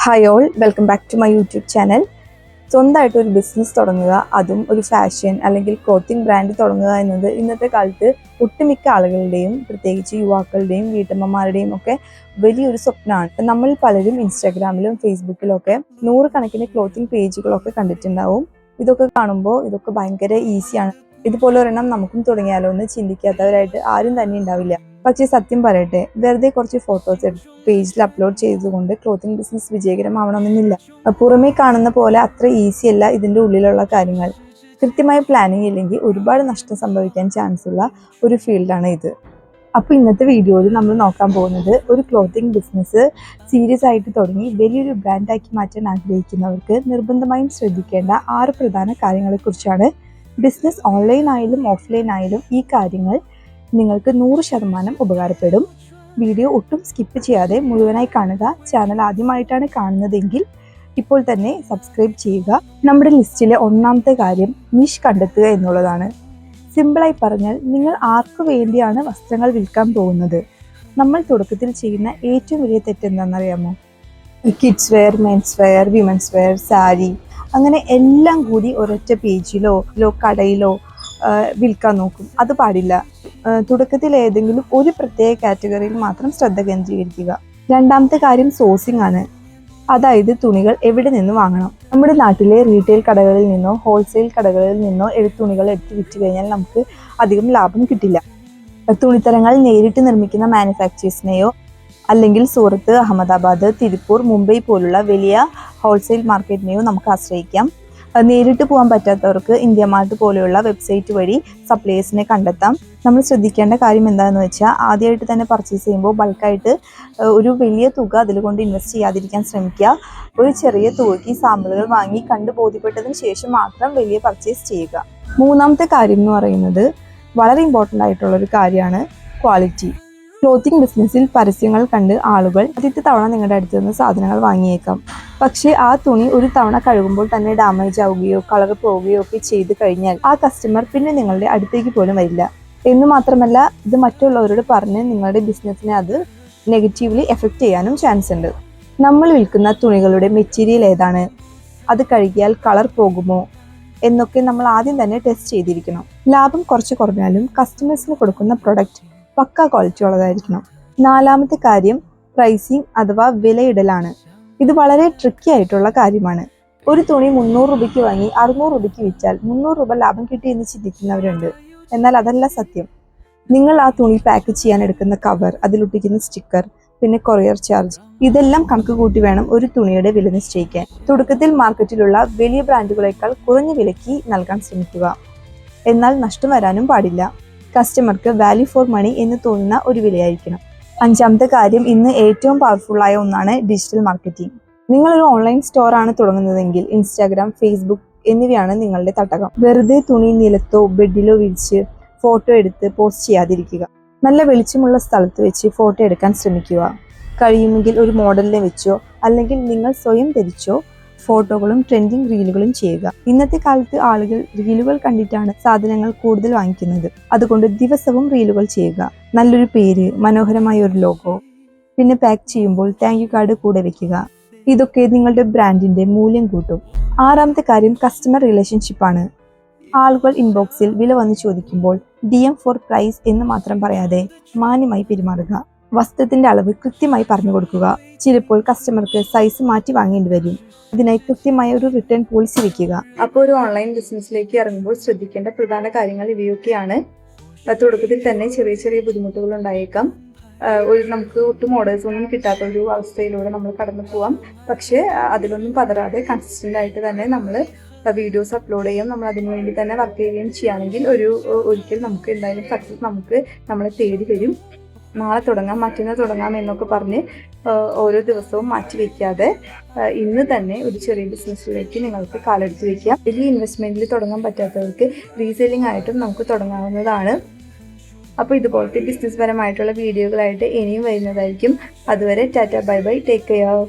Hi all, welcome back to my YouTube channel. സ്വന്തമായിട്ട് ഒരു business തുടങ്ങുക, അതും ഒരു ഫാഷൻ അല്ലെങ്കിൽ ക്ലോത്തിങ് ബ്രാൻഡ് തുടങ്ങുക എന്നത് ഇന്നത്തെ കാലത്ത് ഒട്ടുമിക്ക ആളുകളുടെയും, പ്രത്യേകിച്ച് യുവാക്കളുടെയും വീട്ടമ്മമാരുടെയും ഒക്കെ വലിയൊരു സ്വപ്നമാണ്. നമ്മൾ പലരും ഇൻസ്റ്റാഗ്രാമിലും ഫേസ്ബുക്കിലും ഒക്കെ നൂറുകണക്കിന് ക്ലോത്തിങ് പേജുകളൊക്കെ കണ്ടിട്ടുണ്ടാവും. ഇതൊക്കെ കാണുമ്പോൾ ഇതൊക്കെ ഭയങ്കര ഈസിയാണ്, ഇതുപോലെ ഒരെണ്ണം നമുക്കും തുടങ്ങിയാലോ എന്ന് ചിന്തിക്കാത്തവരായിട്ട് ആരും തന്നെ ഉണ്ടാവില്ല. പക്ഷേ സത്യം പറയട്ടെ, വെറുതെ കുറച്ച് ഫോട്ടോസ് എടുത്ത് പേജിൽ അപ്ലോഡ് ചെയ്തുകൊണ്ട് ക്ലോത്തിങ് ബിസിനസ് വിജയകരമാവണമെന്നില്ല. പുറമേ കാണുന്ന പോലെ അത്ര ഈസി അല്ല ഇതിൻ്റെ ഉള്ളിലുള്ള കാര്യങ്ങൾ. കൃത്യമായ പ്ലാനിങ് ഇല്ലെങ്കിൽ ഒരുപാട് നഷ്ടം സംഭവിക്കാൻ ചാൻസ് ഉള്ള ഒരു ഫീൽഡാണ് ഇത്. അപ്പോൾ ഇന്നത്തെ വീഡിയോയിൽ നമ്മൾ നോക്കാൻ പോകുന്നത് ഒരു ക്ലോത്തിങ് ബിസിനസ് സീരിയസ് ആയിട്ട് തുടങ്ങി വലിയൊരു ബ്രാൻഡാക്കി മാറ്റാൻ ആഗ്രഹിക്കുന്നവർക്ക് നിർബന്ധമായും ശ്രദ്ധിക്കേണ്ട 6 പ്രധാന കാര്യങ്ങളെക്കുറിച്ചാണ്. ബിസിനസ് ഓൺലൈൻ ആയാലും ഓഫ്ലൈൻ ആയാലും ഈ കാര്യങ്ങൾ നിങ്ങൾക്ക് 100% ഉപകാരപ്പെടും. വീഡിയോ ഒട്ടും സ്കിപ്പ് ചെയ്യാതെ മുഴുവനായി കാണുക. ചാനൽ ആദ്യമായിട്ടാണ് കാണുന്നതെങ്കിൽ ഇപ്പോൾ തന്നെ സബ്സ്ക്രൈബ് ചെയ്യുക. നമ്മുടെ ലിസ്റ്റിലെ 1ാമത്തെ കാര്യം നിഷ് കണ്ടെത്തുക എന്നുള്ളതാണ്. സിമ്പിളായി പറഞ്ഞാൽ, നിങ്ങൾ ആർക്കു വേണ്ടിയാണ് വസ്ത്രങ്ങൾ വിൽക്കാൻ പോകുന്നത്? നമ്മൾ തുടക്കത്തിൽ ചെയ്യുന്ന ഏറ്റവും വലിയ തെറ്റ് എന്താണെന്നറിയാമോ? Kids wear, men's wear, women's wear, sari, അങ്ങനെ എല്ലാം കൂടി ഒരൊറ്റ പേജിലോ കടയിലോ വിൽക്കാൻ നോക്കും. അത് പാടില്ല. തുടക്കത്തിൽ ഏതെങ്കിലും ഒരു പ്രത്യേക കാറ്റഗറിയിൽ മാത്രം ശ്രദ്ധ കേന്ദ്രീകരിക്കുക. 2ാമത്തെ കാര്യം സോഴ്സിംഗ് ആണ്. അതായത് തുണികൾ എവിടെ നിന്ന് വാങ്ങണം? നമ്മുടെ നാട്ടിലെ റീറ്റെയിൽ കടകളിൽ നിന്നോ ഹോൾസെയിൽ കടകളിൽ നിന്നോ തുണികൾ എടുത്ത് വിറ്റ് കഴിഞ്ഞാൽ നമുക്ക് അധികം ലാഭം കിട്ടില്ല. തുണിത്തരങ്ങൾ നേരിട്ട് നിർമ്മിക്കുന്ന മാനുഫാക്ചേഴ്സിനെയോ അല്ലെങ്കിൽ സൂറത്ത്, അഹമ്മദാബാദ്, തിരുപ്പൂർ, മുംബൈ പോലുള്ള വലിയ ഹോൾസെയിൽ മാർക്കറ്റിനെയോ നമുക്ക് ആശ്രയിക്കാം. നേരിട്ട് പോകാൻ പറ്റാത്തവർക്ക് ഇന്ത്യ മാർട്ട് പോലെയുള്ള വെബ്സൈറ്റ് വഴി സപ്ലയേഴ്സിനെ കണ്ടെത്താം. നമ്മൾ ശ്രദ്ധിക്കേണ്ട കാര്യം എന്താണെന്ന് വെച്ചാൽ, ആദ്യമായിട്ട് തന്നെ പർച്ചേസ് ചെയ്യുമ്പോൾ ബൾക്കായിട്ട് ഒരു വലിയ തുക അതിൽ കൊണ്ട് ഇൻവെസ്റ്റ് ചെയ്യാതിരിക്കാൻ ശ്രമിക്കുക. ഒരു ചെറിയ തുകയ്ക്ക് സാമ്പിളുകൾ വാങ്ങി കണ്ടു ബോധ്യപ്പെട്ടതിന് ശേഷം മാത്രം വലിയ പർച്ചേസ് ചെയ്യുക. 3ാമത്തെ കാര്യം എന്ന് പറയുന്നത് വളരെ ഇമ്പോർട്ടൻ്റ് ആയിട്ടുള്ളൊരു കാര്യമാണ് ക്വാളിറ്റി. ക്ലോത്തിങ് ബിസിനസ്സിൽ പരസ്യങ്ങൾ കണ്ട് ആളുകൾ ആദ്യത്തെ തവണ നിങ്ങളുടെ അടുത്ത് നിന്ന് സാധനങ്ങൾ വാങ്ങിയേക്കാം. പക്ഷേ ആ തുണി ഒരു തവണ കഴുകുമ്പോൾ തന്നെ ഡാമേജ് ആവുകയോ കളർ പോവുകയോ ഒക്കെ ചെയ്ത് കഴിഞ്ഞാൽ ആ കസ്റ്റമർ പിന്നെ നിങ്ങളുടെ അടുത്തേക്ക് പോലും വരില്ല. എന്ന് മാത്രമല്ല, ഇത് മറ്റുള്ളവരോട് പറഞ്ഞ് നിങ്ങളുടെ ബിസിനസ്സിനെ അത് നെഗറ്റീവ്ലി എഫക്റ്റ് ചെയ്യാനും ചാൻസ് ഉണ്ട്. നമ്മൾ വിൽക്കുന്ന തുണികളുടെ മെറ്റീരിയൽ ഏതാണ്, അത് കഴുകിയാൽ കളർ പോകുമോ എന്നൊക്കെ നമ്മൾ ആദ്യം തന്നെ ടെസ്റ്റ് ചെയ്തിരിക്കണം. ലാഭം കുറച്ച് കുറഞ്ഞാലും കസ്റ്റമേഴ്സിന് കൊടുക്കുന്ന പ്രൊഡക്റ്റ് പക്ക ക്വാളിറ്റി ഉള്ളതായിരിക്കണം. 4ാമത്തെ കാര്യം പ്രൈസിങ് അഥവാ വിലയിടലാണ്. ഇത് വളരെ ട്രിക്കി ആയിട്ടുള്ള കാര്യമാണ്. ഒരു തുണി 300 രൂപയ്ക്ക് വാങ്ങി 600 രൂപയ്ക്ക് വിറ്റാൽ 300 രൂപ ലാഭം കിട്ടി എന്ന് ചിന്തിക്കുന്നവരുണ്ട്. എന്നാൽ അതല്ല സത്യം. നിങ്ങൾ ആ തുണി പാക്ക് ചെയ്യാൻ എടുക്കുന്ന കവർ, അതിലൊട്ടിക്കുന്ന സ്റ്റിക്കർ, പിന്നെ കൊറിയർ ചാർജ്, ഇതെല്ലാം കണക്ക് കൂട്ടി വേണം ഒരു തുണിയുടെ വില നിശ്ചയിക്കാൻ. തുടക്കത്തിൽ മാർക്കറ്റിലുള്ള വലിയ ബ്രാൻഡുകളേക്കാൾ കുറഞ്ഞ വിലയ്ക്ക് നൽകാൻ ശ്രമിക്കുക. എന്നാൽ നഷ്ടം വരാനും പാടില്ല. കസ്റ്റമർക്ക് വാല്യൂ ഫോർ മണി എന്ന് തോന്നുന്ന ഒരു വിലയായിരിക്കണം. 5ാമത്തെ കാര്യം, ഇന്ന് ഏറ്റവും പവർഫുള്ളായ ഒന്നാണ് ഡിജിറ്റൽ മാർക്കറ്റിംഗ്. നിങ്ങളൊരു ഓൺലൈൻ സ്റ്റോർ ആണ് തുടങ്ങുന്നതെങ്കിൽ ഇൻസ്റ്റാഗ്രാം, ഫേസ്ബുക്ക് എന്നിവയാണ് നിങ്ങളുടെ തട്ടകം. വെറുതെ തുണി നിലത്തോ ബെഡിലോ വിരിച്ച് ഫോട്ടോ എടുത്ത് പോസ്റ്റ് ചെയ്യാതിരിക്കുക. നല്ല വെളിച്ചമുള്ള സ്ഥലത്ത് വെച്ച് ഫോട്ടോ എടുക്കാൻ ശ്രമിക്കുക. കഴിയുമെങ്കിൽ ഒരു മോഡലിനെ വെച്ചോ അല്ലെങ്കിൽ നിങ്ങൾ സ്വയം ധരിച്ചോ ഫോട്ടോകളും ട്രെൻഡിങ് റീലുകളും ചെയ്യുക. ഇന്നത്തെ കാലത്ത് ആളുകൾ റീലുകൾ കണ്ടിട്ടാണ് സാധനങ്ങൾ കൂടുതൽ വാങ്ങിക്കുന്നത്. അതുകൊണ്ട് ദിവസവും റീലുകൾ ചെയ്യുക. നല്ലൊരു പേര്, മനോഹരമായ ഒരു ലോഗോ, പിന്നെ പാക്ക് ചെയ്യുമ്പോൾ താങ്ക് യു കാർഡ് കൂടെ വെക്കുക. ഇതൊക്കെ നിങ്ങളുടെ ബ്രാൻഡിന്റെ മൂല്യം കൂട്ടും. 6ാമത്തെ കാര്യം കസ്റ്റമർ റിലേഷൻഷിപ്പാണ്. ആളുകൾ ഇൻബോക്സിൽ വില വന്ന് ചോദിക്കുമ്പോൾ DM ഫോർ പ്രൈസ് എന്ന് മാത്രം പറയാതെ മാന്യമായി പെരുമാറുക. വസ്ത്രത്തിന്റെ അളവ് കൃത്യമായി പറഞ്ഞു കൊടുക്കുക. ചിലപ്പോൾ കസ്റ്റമർക്ക് സൈസ് മാറ്റി വാങ്ങേണ്ടി വരും. ഇതിനായി കൃത്യമായ ഒരു റിട്ടേൺ പോളിസി വെക്കുക. അപ്പോൾ ഒരു ഓൺലൈൻ ബിസിനസ്സിലേക്ക് ഇറങ്ങുമ്പോൾ ശ്രദ്ധിക്കേണ്ട പ്രധാന കാര്യങ്ങൾ ഇവയൊക്കെയാണ്. തുടക്കത്തിൽ തന്നെ ചെറിയ ചെറിയ ബുദ്ധിമുട്ടുകൾ ഉണ്ടായേക്കാം. നമുക്ക് ഒട്ടും ഓർഡേഴ്സ് ഒന്നും കിട്ടാത്ത ഒരു അവസ്ഥയിലൂടെ നമ്മൾ കടന്നു പോവാം. പക്ഷേ അതിലൊന്നും പതറാതെ കൺസിസ്റ്റന്റ് ആയിട്ട് തന്നെ നമ്മൾ വീഡിയോസ് അപ്ലോഡ് ചെയ്യും. നമ്മൾ അതിനുവേണ്ടി തന്നെ വർക്ക് ചെയ്യുകയും ചെയ്യുകയാണെങ്കിൽ ഒരിക്കൽ നമുക്ക് എന്തായാലും സക്സസ് നമ്മളെ തേടി വരും. നാളെ തുടങ്ങാം, മറ്റന്നാൾ തുടങ്ങാം എന്നൊക്കെ പറഞ്ഞ് ഓരോ ദിവസവും മാറ്റി വയ്ക്കാതെ ഇന്ന് തന്നെ ഒരു ചെറിയ ബിസിനസ്സിലേക്ക് നിങ്ങൾക്ക് കാലെടുത്ത് വയ്ക്കാം. വലിയ ഇൻവെസ്റ്റ്മെന്റിൽ തുടങ്ങാൻ പറ്റാത്തവർക്ക് റീസെല്ലിംഗ് ആയിട്ടും നമുക്ക് തുടങ്ങാവുന്നതാണ്. അപ്പോൾ ഇതുപോലത്തെ ബിസിനസ് പരമായിട്ടുള്ള വീഡിയോകളായിട്ട് ഇനിയും വരുന്നതായിരിക്കും. അതുവരെ Tata, bye bye, take care.